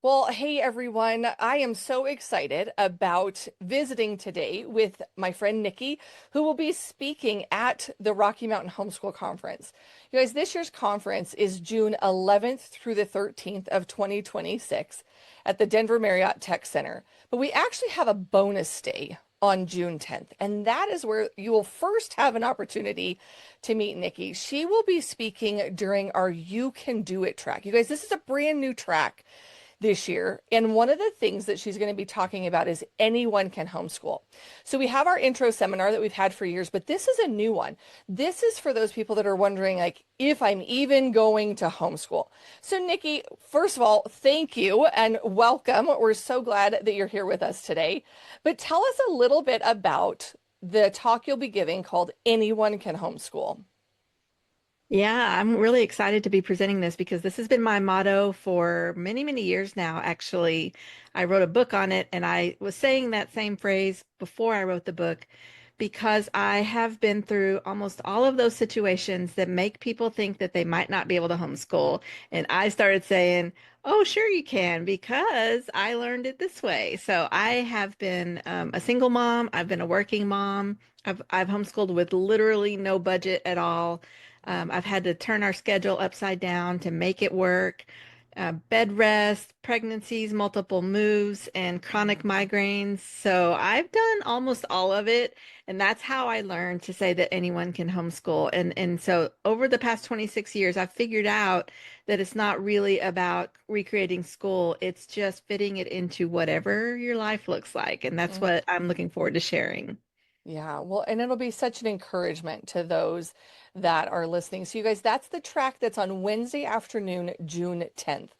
Well, hey everyone. I am so excited about visiting today with my friend Nikki, who will be speaking at the Rocky Mountain Homeschool Conference. You guys, this year's conference is June 11th through the 13th of 2026 at the Denver Marriott Tech Center. But we actually have a bonus day on June 10th, and that is where you will first have an opportunity to meet Nikki. She will be speaking during our You Can Do It track. You guys, this is a brand new track this year. And one of the things that she's going to be talking about is anyone can homeschool. So we have our intro seminar that we've had for years, but this is a new one. This is for those people that are wondering, like, if I'm even going to homeschool. So, Nikki, first of all, thank you and welcome. We're so glad that you're here with us today. But tell us a little bit about the talk you'll be giving called Anyone Can Homeschool. Yeah, I'm really excited to be presenting this because this has been my motto for many, many years now. Actually, I wrote a book on it and I was saying that same phrase before I wrote the book because I have been through almost all of those situations that make people think that they might not be able to homeschool. And I started saying, oh, sure you can because I learned it this way. So I have been a single mom. I've been a working mom. I've homeschooled with literally no budget at all. I've had to turn our schedule upside down to make it work. Bed rest, pregnancies, multiple moves, and chronic migraines. So I've done almost all of it. And that's how I learned to say that anyone can homeschool. And so over the past 26 years, I've figured out that it's not really about recreating school. It's just fitting it into whatever your life looks like. And that's what I'm looking forward to sharing. Yeah, well, and it'll be such an encouragement to those that are listening. So, you guys, that's the track that's on Wednesday afternoon, June 10th.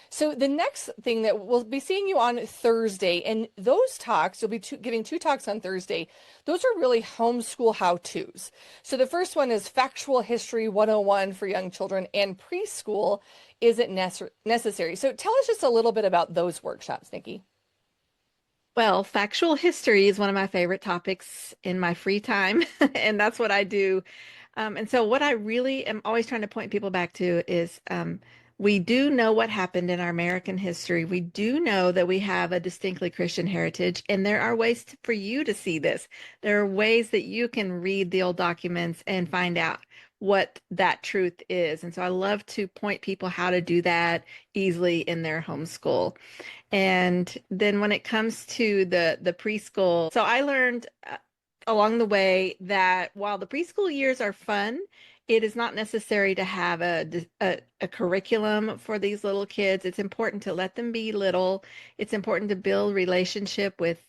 So, the next thing that we'll be seeing you on Thursday, and those talks, you'll be giving two talks on Thursday. Those are really homeschool how-tos. So, the first one is Factual History 101 for young children, and preschool isn't necessary. So, tell us just a little bit about those workshops, Nikki. Well, factual history is one of my favorite topics in my free time, and that's what I do. And so, what I really am always trying to point people back to is we do know what happened in our American history. We do know that we have a distinctly Christian heritage, and there are ways for you to see this. There are ways that you can read the old documents and find out what that truth is. And so, I love to point people how to do that easily in their homeschool. And then when it comes to the preschool, so I learned along the way that while the preschool years are fun, it is not necessary to have a curriculum for these little kids. It's important to let them be little. It's important to build relationship with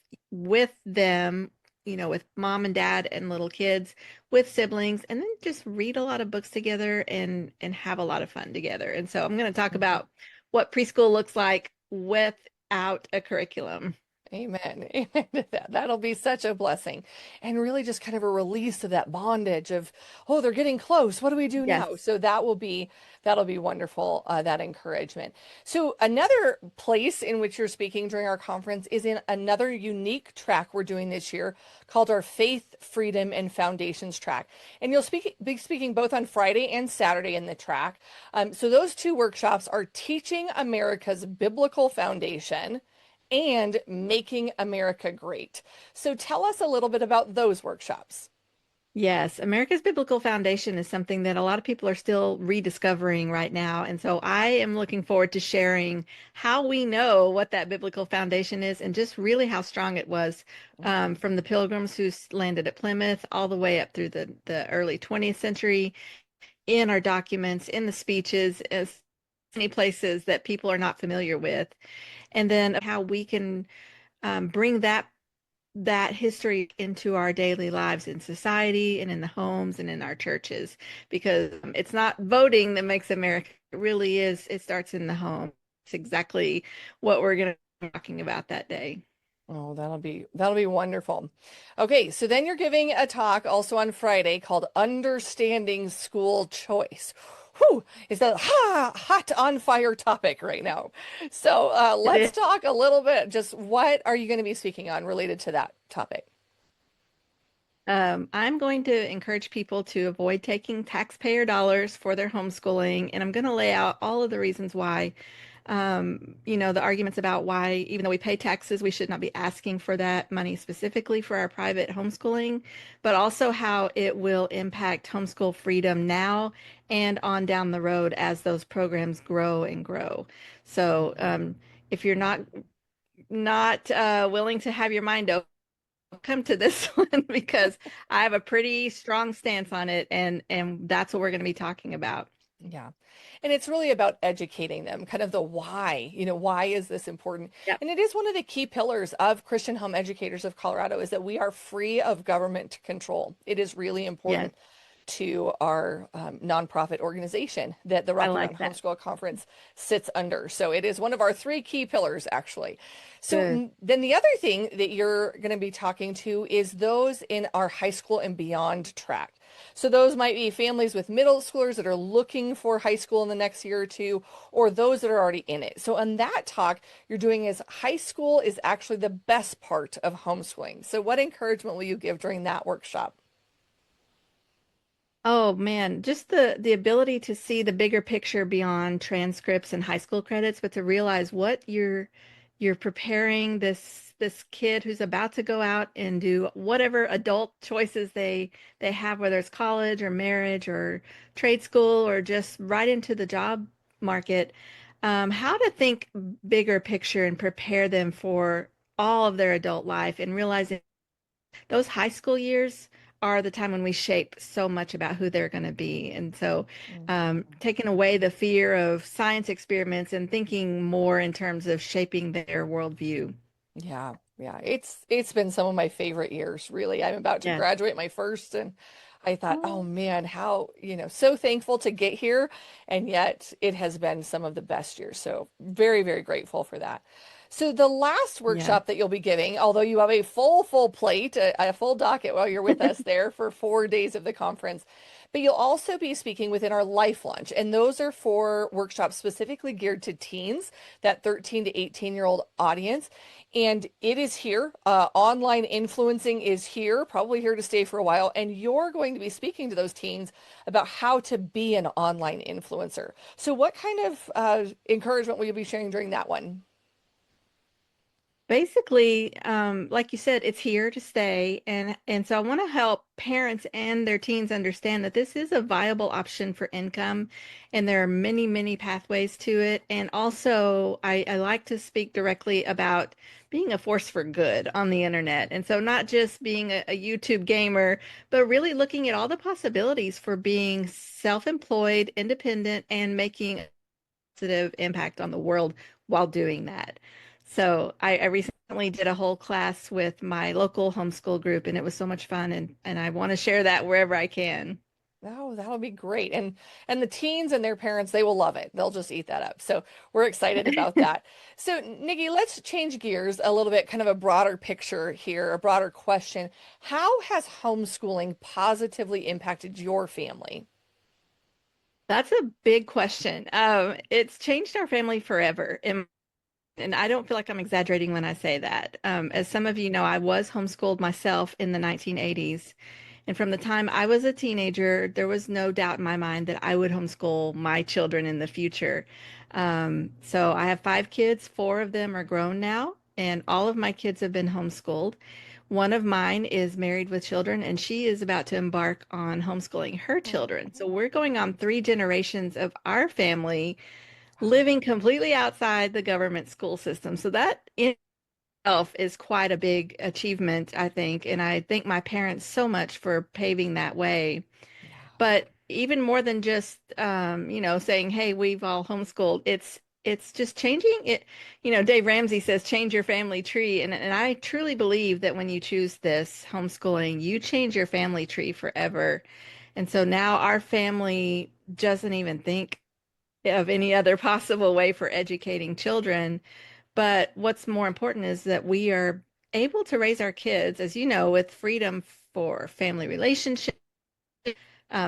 them, with mom and dad and little kids, with siblings, and then just read a lot of books together and have a lot of fun together. And so I'm going to talk about what preschool looks like without a curriculum. Amen. Amen to that. That'll be such a blessing. And really just kind of a release of that bondage of, oh, they're getting close. What do we do Yes. now? So that'll be wonderful, that encouragement. So another place in which you're speaking during our conference is in another unique track we're doing this year called our Faith, Freedom, and Foundations track. And you'll be speaking both on Friday and Saturday in the track. So those two workshops are teaching America's biblical foundation and Making America Great. So tell us a little bit about those workshops. Yes, America's Biblical Foundation is something that a lot of people are still rediscovering right now. And so I am looking forward to sharing how we know what that biblical foundation is and just really how strong it was from the pilgrims who landed at Plymouth all the way up through the early 20th century in our documents, in the speeches, as many places that people are not familiar with. And then how we can bring that history into our daily lives in society and in the homes and in our churches because it's not voting that makes America. It really is. It starts in the home. It's exactly what we're going to be talking about that day. Oh, that'll be wonderful. Okay, so then you're giving a talk also on Friday called Understanding School Choice. Whew, is a hot on fire topic right now. So It let's is. talk a little bit. Just what are you going to be speaking on related to that topic? I'm going to encourage people to avoid taking taxpayer dollars for their homeschooling, and I'm going to lay out all of the reasons why. The arguments about why, even though we pay taxes, we should not be asking for that money specifically for our private homeschooling, but also how it will impact homeschool freedom now and on down the road as those programs grow and grow. So, if you're not willing to have your mind open, come to this one because I have a pretty strong stance on it, and that's what we're going to be talking about. Yeah. And it's really about educating them, kind of the why, why is this important? Yep. And it is one of the key pillars of Christian Home Educators of Colorado is that we are free of government control. It is really Yes, important to our nonprofit organization that the I Rocky like Mountain that. Homeschool Conference sits under. So it is one of our three key pillars, actually. So Good. then the other thing that you're going to be talking to is those in our high school and beyond track. So those might be families with middle schoolers that are looking for high school in the next year or two, or those that are already in it. So on that talk, you're doing is high school is actually the best part of homeschooling. So what encouragement will you give during that workshop? Oh man, just the ability to see the bigger picture beyond transcripts and high school credits, but to realize what you're preparing this kid who's about to go out and do whatever adult choices they have, whether it's college or marriage or trade school or just right into the job market, how to think bigger picture and prepare them for all of their adult life and realizing those high school years are the time when we shape so much about who they're going to be. And so, Mhm. taking away the fear of science experiments and thinking more in terms of shaping their worldview. Yeah, yeah. It's been some of my favorite years, really. I'm about to Yes. graduate my first and I thought, oh Oh, man, how, so thankful to get here. And yet it has been some of the best years. So very, very grateful for that. So the last yes. workshop that you'll be giving, although you have a full plate, a full docket while you're with us there for 4 days of the conference, but you'll also be speaking within our Life Lunch. And those are for workshops specifically geared to teens, that 13 to 18-year-old audience. And it is here. Online influencing is here, probably here to stay for a while. And you're going to be speaking to those teens about how to be an online influencer. So, what kind of encouragement will you be sharing during that one? Basically, like you said, it's here to stay, and so I want to help parents and their teens understand that this is a viable option for income, and there are many pathways to it. And also, I like to speak directly about being a force for good on the internet, and so not just being a YouTube gamer, but really looking at all the possibilities for being self-employed, independent, and making a positive impact on the world while doing that. So I recently did a whole class with my local homeschool group, and it was so much fun, and I want to share that wherever I can. Oh, that'll be great. And the teens and their parents, they will love it. They'll just eat that up. So we're excited about that. So Nikki, let's change gears a little bit, kind of a broader picture here, a broader question. How has homeschooling positively impacted your family? That's a big question. It's changed our family forever, and I don't feel like I'm exaggerating when I say that. As some of you know, I was homeschooled myself in the 1980s. And from the time I was a teenager, there was no doubt in my mind that I would homeschool my children in the future. So I have five kids. Four of them are grown now, and all of my kids have been homeschooled. One of mine is married with children, and she is about to embark on homeschooling her children. So we're going on three generations of our family living completely outside the government school system. So that in itself is quite a big achievement, I think. And I thank my parents so much for paving that way. Yeah. But even more than just saying, "Hey, we've all homeschooled," it's just changing it. Dave Ramsey says, "Change your family tree," and I truly believe that when you choose this homeschooling, you change your family tree forever. And so now our family doesn't even think of any other possible way for educating children. But what's more important is that we are able to raise our kids, as you know, with freedom for family relationships,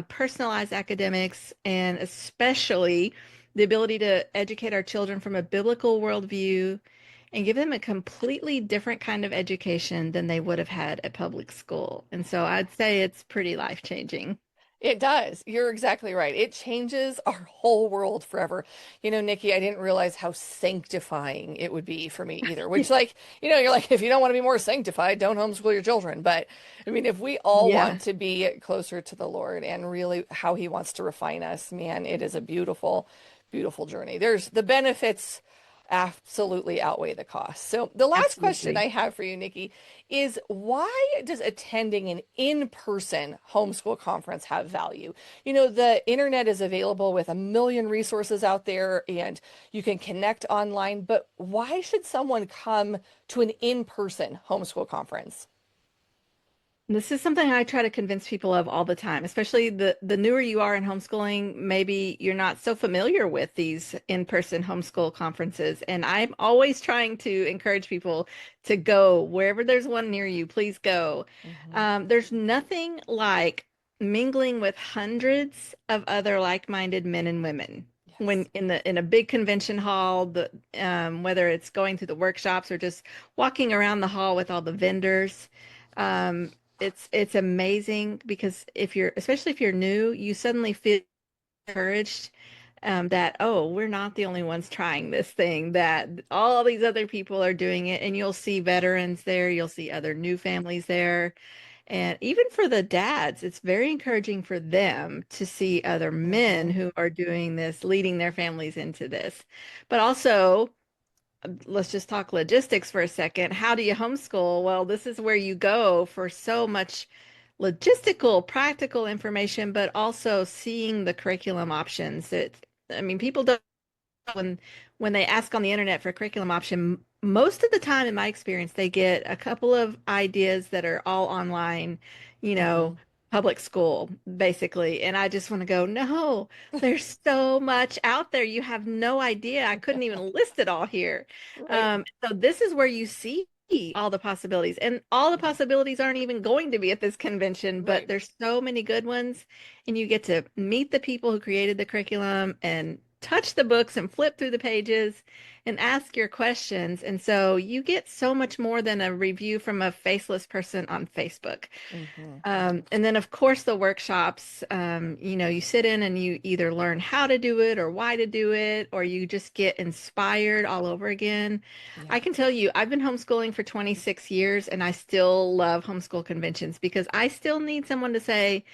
personalized academics, and especially the ability to educate our children from a biblical worldview and give them a completely different kind of education than they would have had at public school. And so I'd say it's pretty life-changing. It does. You're exactly right. It changes our whole world forever. Nikki, I didn't realize how sanctifying it would be for me either, which like, you're like, if you don't want to be more sanctified, don't homeschool your children. But I mean, if we all Yeah, want to be closer to the Lord and really how he wants to refine us, man, it is a beautiful, beautiful journey. There's the benefits absolutely outweigh the cost. So the last question absolutely. I have for you, Nikki, is why does attending an in-person homeschool conference have value? The internet is available with a million resources out there and you can connect online, but why should someone come to an in-person homeschool conference? This is something I try to convince people of all the time, especially the newer you are in homeschooling, maybe you're not so familiar with these in-person homeschool conferences. And I'm always trying to encourage people to go wherever there's one near you, please go. Hmm. There's nothing like mingling with hundreds of other like-minded men and women. When Yes. in a big convention hall, whether it's going through the workshops or just walking around the hall with all the vendors, um, it's amazing because especially if you're new, you suddenly feel encouraged that, oh, we're not the only ones trying this thing, that all these other people are doing it, and you'll see veterans there, you'll see other new families there. And even for the dads, it's very encouraging for them to see other men Hmm. who are doing this, leading their families into this. But also, let's just talk logistics for a second. How do you homeschool? Well, this is where you go for so much logistical, practical information, but also seeing the curriculum options. I mean, people don't when they ask on the internet for a curriculum option, most of the time, in my experience, they get a couple of ideas that are all online, you know, Hmm. public school, basically. And I just want to go, no, there's so much out there. You have no idea. I couldn't even list it all here. Right. So this is where you see all the possibilities. And all the Yeah. possibilities aren't even going to be at this convention, but Right. there's so many good ones. And you get to meet the people who created the curriculum and touch the books and flip through the pages and ask your questions. And so you get so much more than a review from a faceless person on Facebook. Hmm. And then, of course, the workshops, you sit in and you either learn how to do it or why to do it, or you just get inspired all over again. Yeah. I can tell you, I've been homeschooling for 26 years and I still love homeschool conventions because I still need someone to say,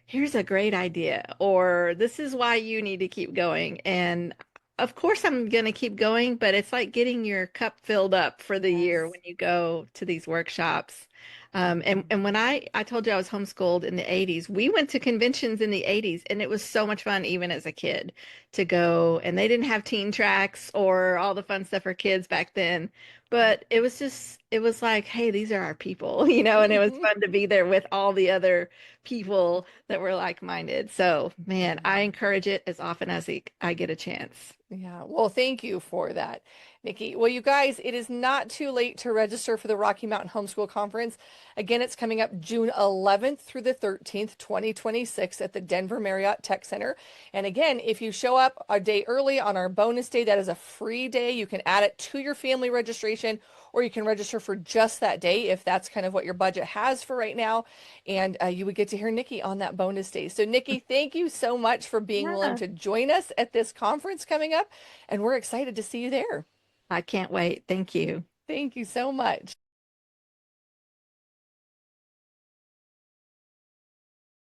here's a great idea, or this is why you need to keep going. And of course, I'm going to keep going, but it's like getting your cup filled up for the year Yes. when you go to these workshops. And Hmm. and when I told you I was homeschooled in the 80s, we went to conventions in the 80s, and it was so much fun, even as a kid, to go. And they didn't have teen tracks or all the fun stuff for kids back then. But it was like, hey, these are our people, and it was Hmm. fun to be there with all the other people that were like-minded. So, man, I Yeah. encourage it as often as I get a chance. Yeah, well, thank you for that, Nikki. Well, you guys, it is not too late to register for the Rocky Mountain Homeschool Conference. Again, it's coming up June 11th through the 13th, 2026 at the Denver Marriott Tech Center. And again, if you show up a day early on our bonus day, that is a free day. You can add it to your family registration or you can register for just that day if that's kind of what your budget has for right now. And you would get to hear Nikki on that bonus day. So, Nikki, thank you so much for being willing Yeah. to join us at this conference coming up. And we're excited to see you there. I can't wait. Thank you. Thank you so much.